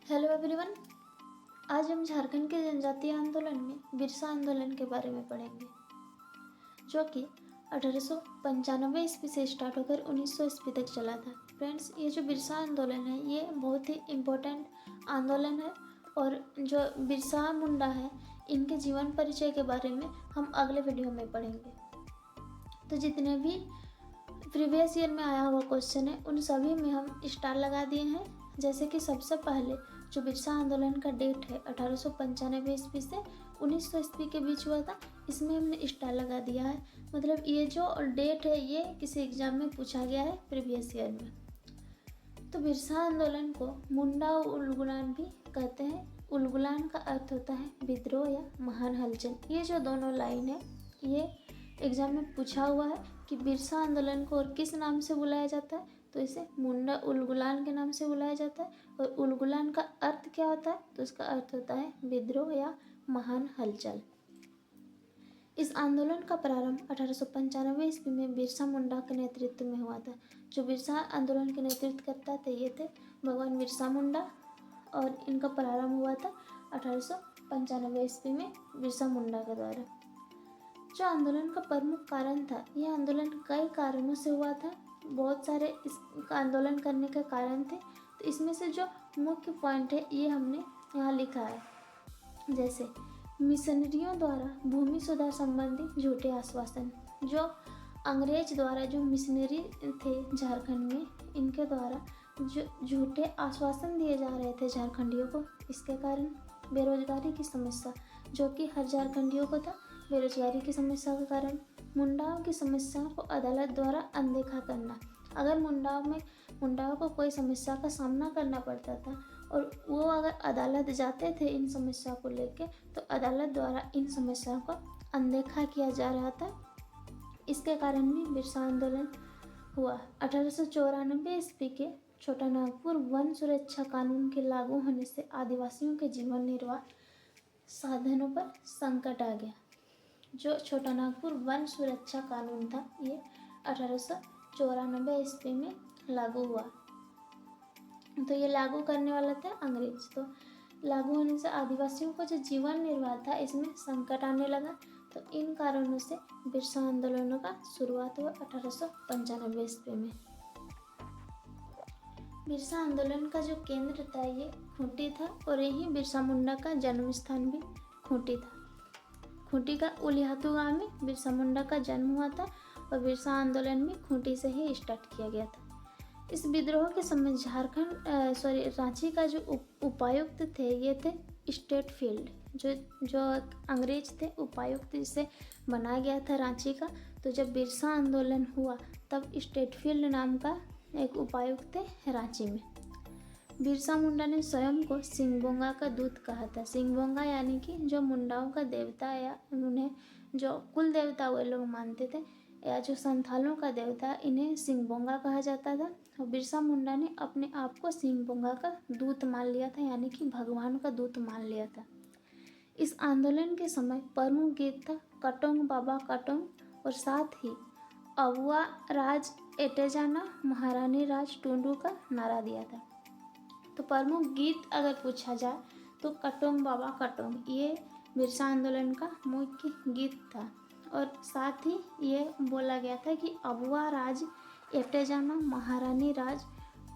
Hello everyone. आज हम झारखंड के जनजातीय आंदोलन में बिरसा आंदोलन के बारे में पढ़ेंगे, जो कि 1895 ईस्वी से स्टार्ट होकर 1900 ईस्वी तक चला था। फ्रेंड्स, ये जो बिरसा आंदोलन है ये बहुत ही इम्पोर्टेंट आंदोलन है और जो बिरसा मुंडा है इनके जीवन परिचय के बारे में हम अगले वीडियो में पढ़ेंगे। तो जितने भी प्रीवियस ईयर में आया हुआ क्वेश्चन है उन सभी में हम स्टार लगा दिए हैं। जैसे कि सबसे पहले जो बिरसा आंदोलन का डेट है 1895 ईस्वी से 1900 ईस्वी के बीच हुआ था, इसमें हमने स्टार लगा दिया है। मतलब ये जो डेट है ये किसी एग्जाम में पूछा गया है प्रीवियस ईयर में। तो बिरसा आंदोलन को मुंडा उलगुलान भी कहते हैं। उलगुलान का अर्थ होता है विद्रोह या महान हलचल। ये जो दोनों लाइन है ये एग्जाम में पूछा हुआ है कि बिरसा आंदोलन को और किस नाम से बुलाया जाता है, तो इसे मुंडा उलगुलान के नाम से बुलाया जाता है। और उलगुलान का अर्थ क्या होता है, तो इसका अर्थ होता है विद्रोह या महान हलचल। इस आंदोलन का प्रारंभ 1895 ईस्वी में बिरसा मुंडा के नेतृत्व में हुआ था। जो बिरसा आंदोलन के नेतृत्व करता थे ये थे भगवान बिरसा मुंडा, और इनका प्रारंभ हुआ था 1895 ईस्वी में बिरसा मुंडा के द्वारा। जो आंदोलन का प्रमुख कारण था, यह आंदोलन कई कारणों से हुआ था। बहुत सारे इस आंदोलन करने के कारण थे, तो इसमें से जो मुख्य पॉइंट है ये हमने यहाँ लिखा है। जैसे मिशनरियों द्वारा भूमि सुधार संबंधी झूठे आश्वासन। जो अंग्रेज द्वारा जो मिशनरी थे झारखंड में, इनके द्वारा जो झूठे आश्वासन दिए जा रहे थे झारखंडियों को, इसके कारण बेरोजगारी की समस्या जो कि हर झारखंडियों को था, बेरोजगारी की समस्या के कारण मुंडाओं की समस्याओं को अदालत द्वारा अनदेखा करना। अगर मुंडाओं को कोई समस्या का सामना करना पड़ता था और वो अगर अदालत जाते थे इन समस्या को लेके, तो अदालत द्वारा इन समस्याओं को अनदेखा किया जा रहा था। इसके कारण भी बिरसा आंदोलन हुआ। 1894 ईस्वी के छोटा नागपुर वन सुरक्षा कानून के लागू होने से आदिवासियों के जीवन निर्वाह साधनों पर संकट आ गया। जो छोटा नागपुर वन सुरक्षा कानून था ये 1894 ईस्वी में लागू हुआ। तो ये लागू करने वाला था अंग्रेज। तो लागू होने से आदिवासियों को जो जीवन निर्वाह था इसमें संकट आने लगा। तो इन कारणों से बिरसा आंदोलनों का शुरुआत हुआ 1895 ईस्वी में। बिरसा आंदोलन का जो केंद्र था ये खूंटी था और यही बिरसा मुंडा का जन्म स्थान भी खूंटी था। खूंटी का उलिहातू गांव में बिरसा मुंडा का जन्म हुआ था और बिरसा आंदोलन भी खूंटी से ही स्टार्ट किया गया था। इस विद्रोह के समय रांची का जो उपायुक्त थे ये थे स्टेट फील्ड। जो अंग्रेज थे उपायुक्त जिसे बनाया गया था रांची का। तो जब बिरसा आंदोलन हुआ तब स्टेट फील्ड नाम का एक उपायुक्त थे रांची में। बिरसा मुंडा ने स्वयं को सिंगबोंगा का दूत कहा था। सिंगबोंगा यानी कि जो मुंडाओं का देवता, या उन्हें जो कुल देवता वे लोग मानते थे, या जो संथालों का देवता, इन्हें सिंगबोंगा कहा जाता था। और बिरसा मुंडा ने अपने आप को सिंगबोंगा का दूत मान लिया था, यानी कि भगवान का दूत मान लिया था। इस आंदोलन के समय प्रमुख गीत था कटोंग बाबा कटोंग, और साथ ही अबुआ राज एटे जाना महारानी राज टुंडू का नारा दिया था। तो प्रमुख गीत अगर पूछा जाए तो कटोंग बाबा कटोंग ये बिरसा आंदोलन का मुख्य गीत था। और साथ ही ये बोला गया था कि अबुआ राज एटे जाना महारानी राज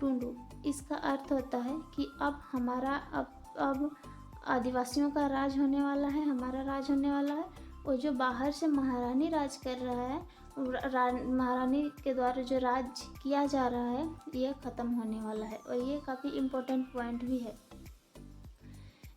टुंडू। इसका अर्थ होता है कि अब हमारा अब आदिवासियों का राज होने वाला है, हमारा राज होने वाला है। और जो बाहर से महारानी राज कर रहा है, महारानी के द्वारा जो राज किया जा रहा है ये ख़त्म होने वाला है। और ये काफ़ी इम्पोर्टेंट पॉइंट भी है।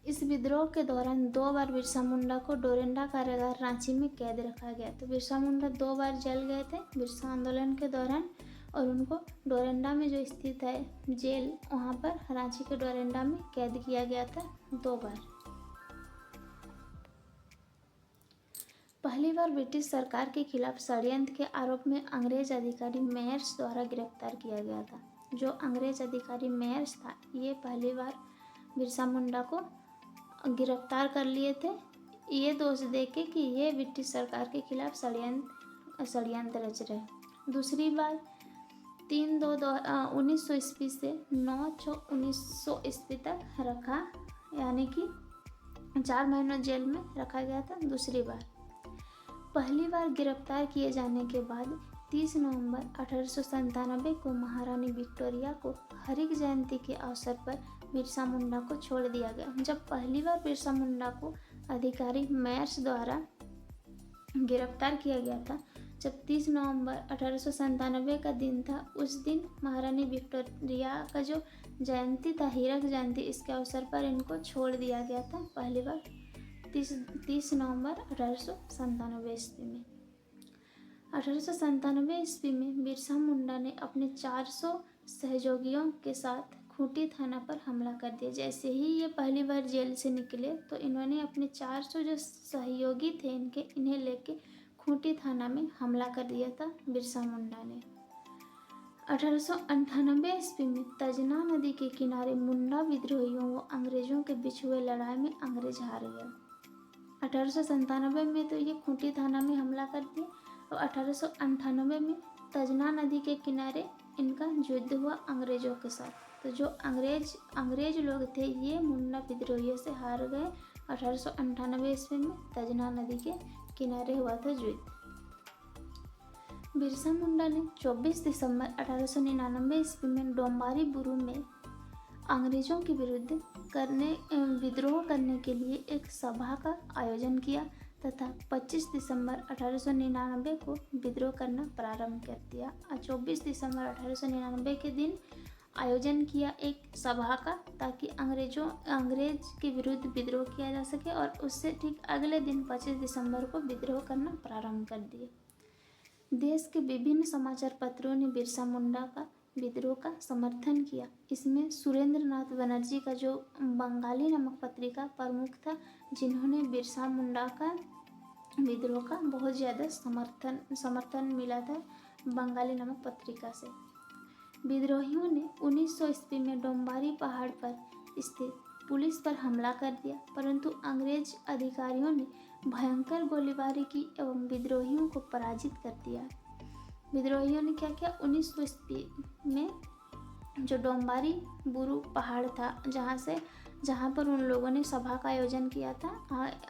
इस विद्रोह के दौरान 2 बार बिरसा मुंडा को डोरंडा कारागार रांची में कैद रखा गया। तो बिरसा मुंडा 2 बार जेल गए थे बिरसा आंदोलन के दौरान, और उनको डोरंडा में जो स्थित है जेल, वहाँ पर रांची के डोरंडा में कैद किया गया था 2 बार। पहली बार ब्रिटिश सरकार के खिलाफ षड्यंत्र के आरोप में अंग्रेज अधिकारी मेयर्स द्वारा गिरफ्तार किया गया था। जो अंग्रेज अधिकारी मेयर्स था ये पहली बार बिरसा मुंडा को गिरफ्तार कर लिए थे, ये दोष देके कि ये ब्रिटिश सरकार के खिलाफ षड्यंत्र रच रहे। दूसरी बार 1900 ईस्वी से 9/6/1900 ईस्वी तक रखा, यानी कि 4 महीनों जेल में रखा गया था दूसरी बार। पहली बार गिरफ्तार किए जाने के बाद 30 नवंबर 1897 को महारानी विक्टोरिया को हरिक जयंती के अवसर पर बिरसा मुंडा को छोड़ दिया गया। जब पहली बार बिरसा मुंडा को अधिकारी मेयर्स द्वारा गिरफ्तार किया गया था, जब 30 नवंबर 1897 का दिन था, उस दिन महारानी विक्टोरिया का जो जयंती था, हीरक जयंती, इसके अवसर पर इनको छोड़ दिया गया था पहली बार 30 नवंबर 1897 ईस्वी में। 1897 ईस्वी में बिरसा मुंडा ने अपने 400 सहयोगियों के साथ खूंटी थाना पर हमला कर दिया। जैसे ही ये पहली बार जेल से निकले तो इन्होंने अपने 400 जो सहयोगी थे इन्हें लेके खूंटी थाना में हमला कर दिया था बिरसा मुंडा ने। 1898 ईस्वी में तजना नदी के किनारे मुंडा विद्रोहियों व अंग्रेजों के बीच हुए लड़ाई में अंग्रेज हार गए। 1897 में तो ये खूंटी थाना में हमला कर दिया और 1898 में तजना नदी के किनारे इनका युद्ध हुआ अंग्रेजों के साथ। तो जो अंग्रेज लोग थे ये मुंडा विद्रोहियों से हार गए। 1898 ईस्वी में तजना नदी के किनारे हुआ था युद्ध। बिरसा मुंडा ने 24 दिसंबर 1899 ईस्वी में डोंबारी बुरू में अंग्रेजों के विरुद्ध विद्रोह करने के लिए एक सभा का आयोजन किया तथा 25 दिसंबर 1899 को विद्रोह करना प्रारंभ कर दिया। 24 दिसंबर 1899 के दिन आयोजन किया एक सभा का, ताकि अंग्रेज के विरुद्ध विद्रोह किया जा सके, और उससे ठीक अगले दिन 25 दिसंबर को विद्रोह करना प्रारंभ कर दिए। देश के विभिन्न समाचार पत्रों ने बिरसा मुंडा का विद्रोह का समर्थन किया। इसमें सुरेंद्र नाथ बनर्जी का जो बंगाली नामक पत्रिका प्रमुख था, जिन्होंने बिरसा मुंडा का विद्रोह का बहुत ज़्यादा समर्थन मिला था बंगाली नामक पत्रिका से। विद्रोहियों ने 1900 ईस्वी में डोंबारी पहाड़ पर स्थित पुलिस पर हमला कर दिया, परंतु अंग्रेज अधिकारियों ने भयंकर गोलीबारी की एवं विद्रोहियों को पराजित कर दिया। विद्रोहियों ने क्या किया, 1900 ईस्वी में जो डोंबारी बुरू पहाड़ था, जहाँ पर उन लोगों ने सभा का आयोजन किया था,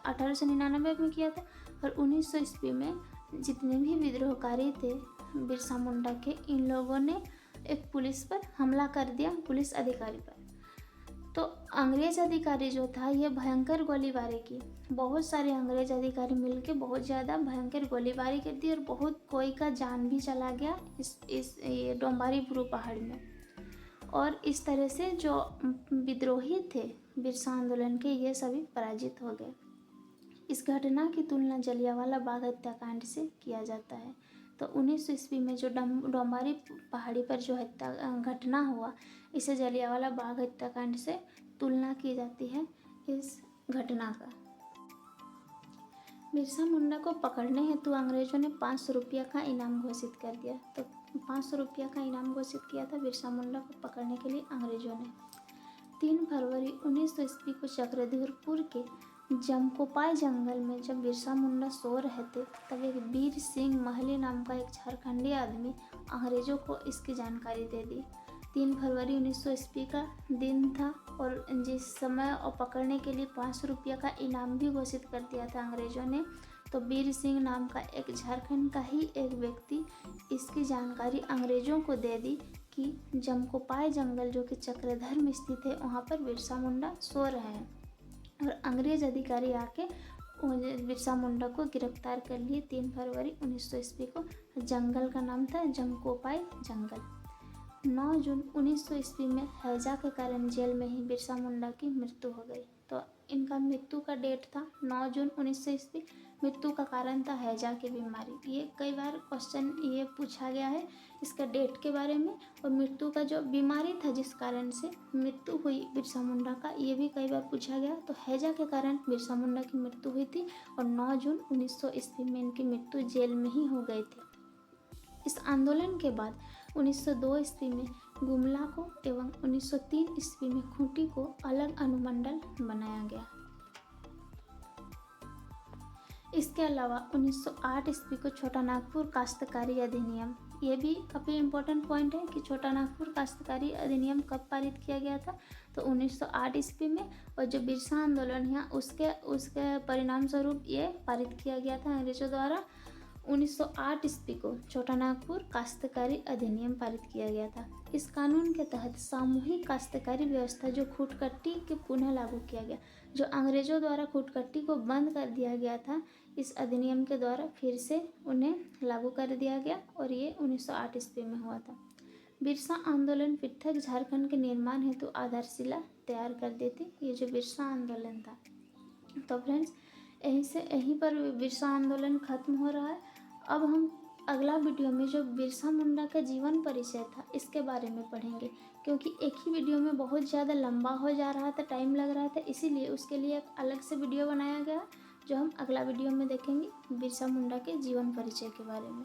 1899 में किया था, और 1900 ईस्वी में जितने भी विद्रोहकारी थे बिरसा मुंडा के, इन लोगों ने एक पुलिस पर हमला कर दिया, पुलिस अधिकारी पर। तो अंग्रेज अधिकारी जो था ये भयंकर गोलीबारी की, बहुत सारे अंग्रेज अधिकारी मिलके बहुत ज़्यादा भयंकर गोलीबारी कर दी और बहुत कोई का जान भी चला गया ये डोंबारी बुरू पहाड़ में। और इस तरह से जो विद्रोही थे बिरसा आंदोलन के, ये सभी पराजित हो गए। इस घटना की तुलना जलियांवाला बाग हत्याकांड से किया जाता है। तो 1900 ईस्वी में जो डोंबारी पहाड़ी पर जो घटना हुआ, इसे जलियांवाला बाग हत्याकांड से तुलना की जाती है इस घटना का। बिरसा मुंडा को पकड़ने हेतु अंग्रेजों ने 500 रुपया का इनाम घोषित कर दिया। तो 500 रुपया का इनाम घोषित किया था बिरसा मुंडा को पकड़ने के लिए अंग्रेजों ने। 3 फरवरी 1900 ईस्वी को चक्रधरपुर के जमकोपाई जंगल में जब बिरसा मुंडा सो रहे थे, तब एक वीर सिंह महली नाम का एक झारखंडी आदमी अंग्रेजों को इसकी जानकारी दे दी। 3 फरवरी 1900 ईस्वी का दिन था और जिस समय और पकड़ने के लिए 500 रुपया का इनाम भी घोषित कर दिया था अंग्रेजों ने। तो वीर सिंह नाम का एक झारखंड का ही एक व्यक्ति इसकी जानकारी अंग्रेजों को दे दी कि जमकोपाई जंगल जो कि चक्रधर में स्थित है, वहाँ पर बिरसा मुंडा सो रहे हैं। और अंग्रेज अधिकारी आके बिरसा मुंडा को गिरफ्तार कर लिए 3 फरवरी 1900 ईस्वी को। जंगल का नाम था जमकोपाई जंगल। 9 जून 1900 ईस्वी में हैजा के कारण जेल में ही बिरसा मुंडा की मृत्यु हो गई। तो इनका मृत्यु का डेट था 9 जून 1900 ईस्वी। मृत्यु का कारण था हैजा की बीमारी। ये कई बार क्वेश्चन ये पूछा गया है इसका डेट के बारे में, और मृत्यु का जो बीमारी था जिस कारण से मृत्यु हुई बिरसा मुंडा का, ये भी कई बार पूछा गया। तो हैजा के कारण बिरसा मुंडा की मृत्यु हुई थी और 9 जून 1900 ईस्वी में इनकी मृत्यु जेल में ही हो गई थी। इस आंदोलन के बाद 1902 ईस्वी में गुमला को एवं 1903 ईस्वी में खूंटी को अलग अनुमंडल बनाया गया। इसके अलावा 1908 ईस्वी को छोटा नागपुर काश्तकारी अधिनियम ये भी काफ़ी इम्पोर्टेंट पॉइंट है कि छोटा नागपुर काश्तकारी अधिनियम कब पारित किया गया था, तो 1908 ईस्वी में। और जो बिरसा आंदोलन है उसके परिणाम स्वरूप ये पारित किया गया था अंग्रेजों द्वारा। 1908 ईस्वी को छोटा नागपुर काश्तकारी अधिनियम पारित किया गया था। इस कानून के तहत सामूहिक काश्तकारी व्यवस्था जो खूटकट्टी के पुनः लागू किया गया, जो अंग्रेजों द्वारा खूटकट्टी को बंद कर दिया गया था, इस अधिनियम के द्वारा फिर से उन्हें लागू कर दिया गया और ये 1908 ईस्वी में हुआ था। बिरसा आंदोलन पृथक झारखंड के निर्माण हेतु आधारशिला तैयार कर देती, ये जो बिरसा आंदोलन था। तो फ्रेंड्स यहीं पर बिरसा आंदोलन खत्म हो रहा है। अब हम अगला वीडियो में जो बिरसा मुंडा का जीवन परिचय था इसके बारे में पढ़ेंगे, क्योंकि एक ही वीडियो में बहुत ज़्यादा लंबा हो जा रहा था, टाइम लग रहा था, इसीलिए उसके लिए एक अलग से वीडियो बनाया गया जो हम अगला वीडियो में देखेंगे बिरसा मुंडा के जीवन परिचय के बारे में।